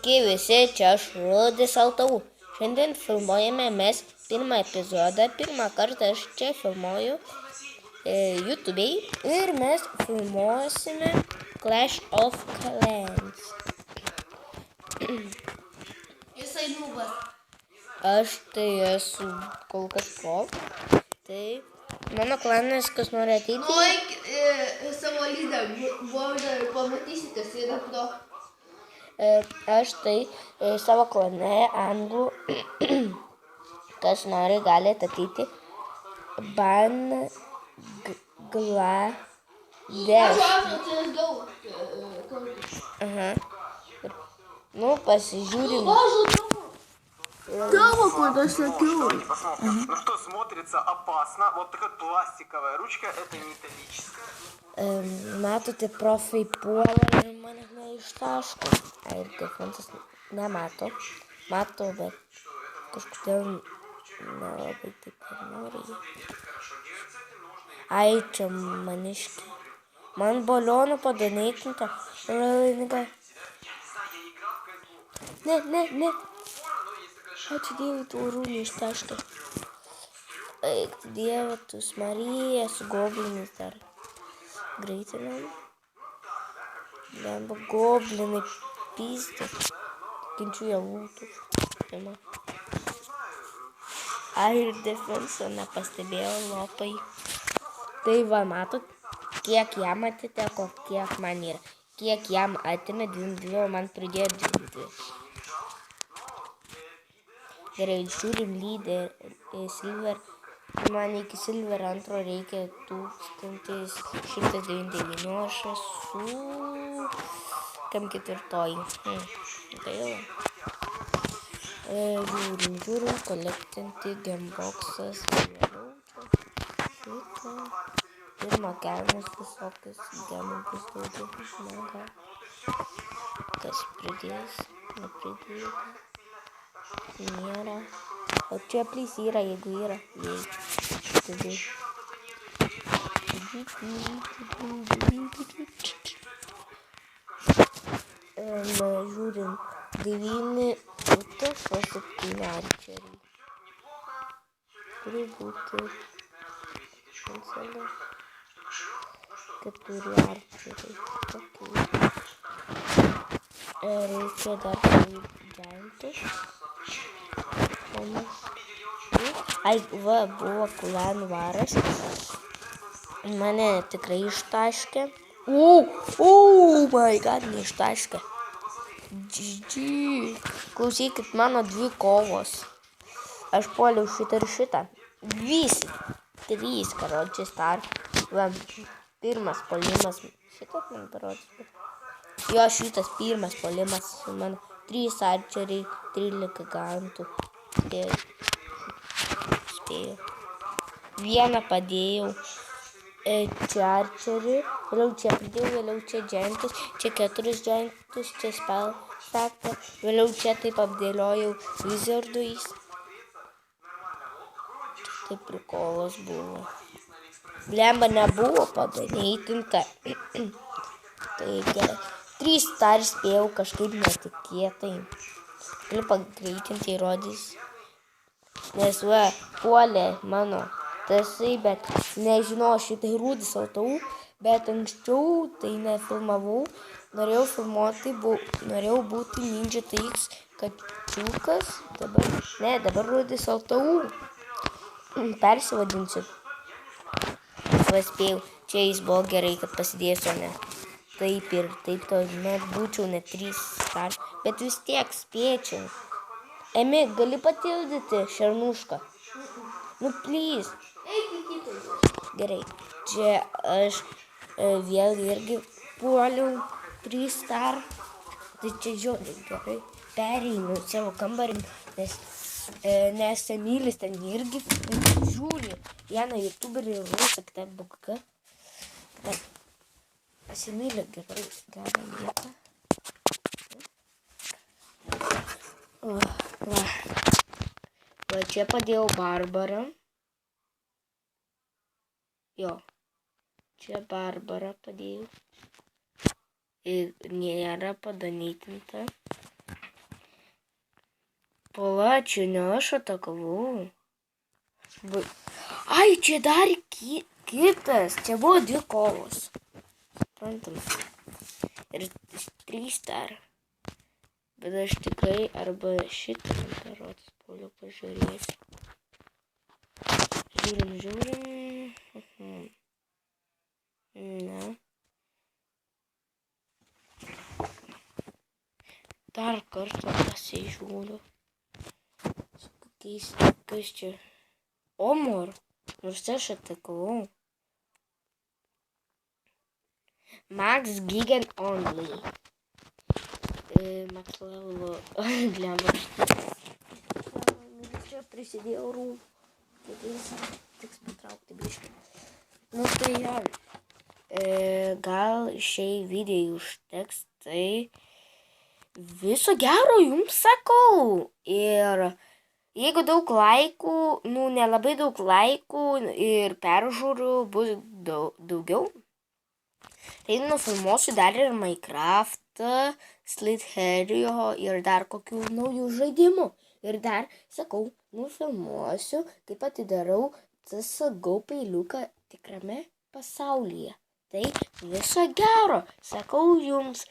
Sveiki visi, čia aš Rudis Altau. Šiandien filmuojame mes pirmą epizodą. Pirmą kartą aš čia filmuoju YouTube'ai ir mes filmuosime Clash of Clans. Jisai nubas. Aš tai esu kol kas pro. Tai mano klanas, kas nori ateiti. Nueik savo lydą, pamatysite, jis yra pro. Aš tai savo klane anglų, kas nori gali ateiti. Bangladesh. Aha. Ну, pasižiūrim. Тава, куда сакил. Ну что, смотрится опасно. Вот такая пластиковая ручка, это не металлическая. Matote, profai puola ir mane neištaško. Ir defensas nemato. Mato, bet kažkodėl nelabai taip ir nori. Ai, čia maniški. Man balionų padanėkinta. Ne. Ačiū Dievui, tų rūmų ištaškė. Eik, Dieve, tu Marija, su goblinais dar. Greitinam. Lemba goblinai pysti. Kinčių jie lūtų. Ai, ir defenso nepastebėjau lopai. Tai va, matot, kiek jam atiteko, kiek man yra. Kiek jam atimė 2, man pridėjo 2. Gerai, žiūrim lyder, silver. Man iki silver antro reikia 1199, aš esu kam ketvirtoji. Gaila. Žiūrim, kolektinti gameboxas. Pirma kelnes visokius gamebus daugiau. Kas pridės, nepridėjo. Nėra. O čia plys yra, jeigu yra. Žiūrim. 9 putas, o 7 arčeriai. Turi būti 4 arčeriai. Reikia dar giantus. Ai, va, buvo klan varas. Mane tikrai ištaškė. Oh my god, neištaškė. GG. Klausykit, mano 2 kovos. Aš puoliau šitą ir šitą. 3, karočią star. Va, pirmas puolimas. Šitas man parodys. Jo, šitas pirmas puolimas. Man 3 arčeriai, 13 gantų. Spėjau. 1 padėjau. Čia arčerį. Vėliau čia pridėjau, vėliau čia džentus. Čia 4 džentus, čia spell staktą. Vėliau čia taip apdėliojau wizarduais. Taip prikolas buvo. Blemba nebuvo padanėtinta. Tai gerai. 3 star spėjau kažkaip netikėtai. Galiu pagreitinti įrodys. Nes va, puolė mano tasai, bet nežinau, šitai Rudis Altau, bet anksčiau tai nefilmavau. Norėjau filmuoti, norėjau būti Ninja TX kačiukas. Dabar Rudis Altau. Persivadinsiu. Va, spėjau. Čia jis buvo gerai, kad pasidėsiu, ne. Taip ir taip, to net būčiau net 3 star, bet vis tiek spėčiau. Emi, gali patildyti šernušką? Nu, please. Gerai, čia aš vėl irgi puoliau 3 star. Tai čia žiūrė, gerai. Pereinu savo kambarį, nes Emilis ten irgi žiūri. Vieną youtuberį rusą, kitą buką. Pasimylė gerai, gerą vietą. Va, čia padėjau Barbarą. Jo, čia Barbarą padėjau. Ir nėra padanėtinta. Pala, čia ne aš atakavau. Ai, čia dar kitas. Čia buvo 2 kovos. Suprantam. Ir 3 dar. Bet aš tikrai arba šitą berods puoliau pažiūrėsiu. Žiūrim. Ne. Dar kartą pasižiūriu. Su kokiais, kas čia? Omor. Nors aš atakavau. Max Gigan Only. Max level. Glemba. Čia prisidėjau rūmų. Tiks patraukti biškį. Nu tai jo. Gal šiai videai užteks, tai viso gero jums sakau. Ir jeigu daug laikų, nelabai daug laikų ir peržiūrų bus daugiau, tai nufilmuosiu dar ir Minecraftą, Slither.io ir dar kokių naujų žaidimų. Ir dar, sakau, nufilmuosiu, kaip atidarau CSGO peiliuką tikrame pasaulyje. Tai viso gero, sakau jums.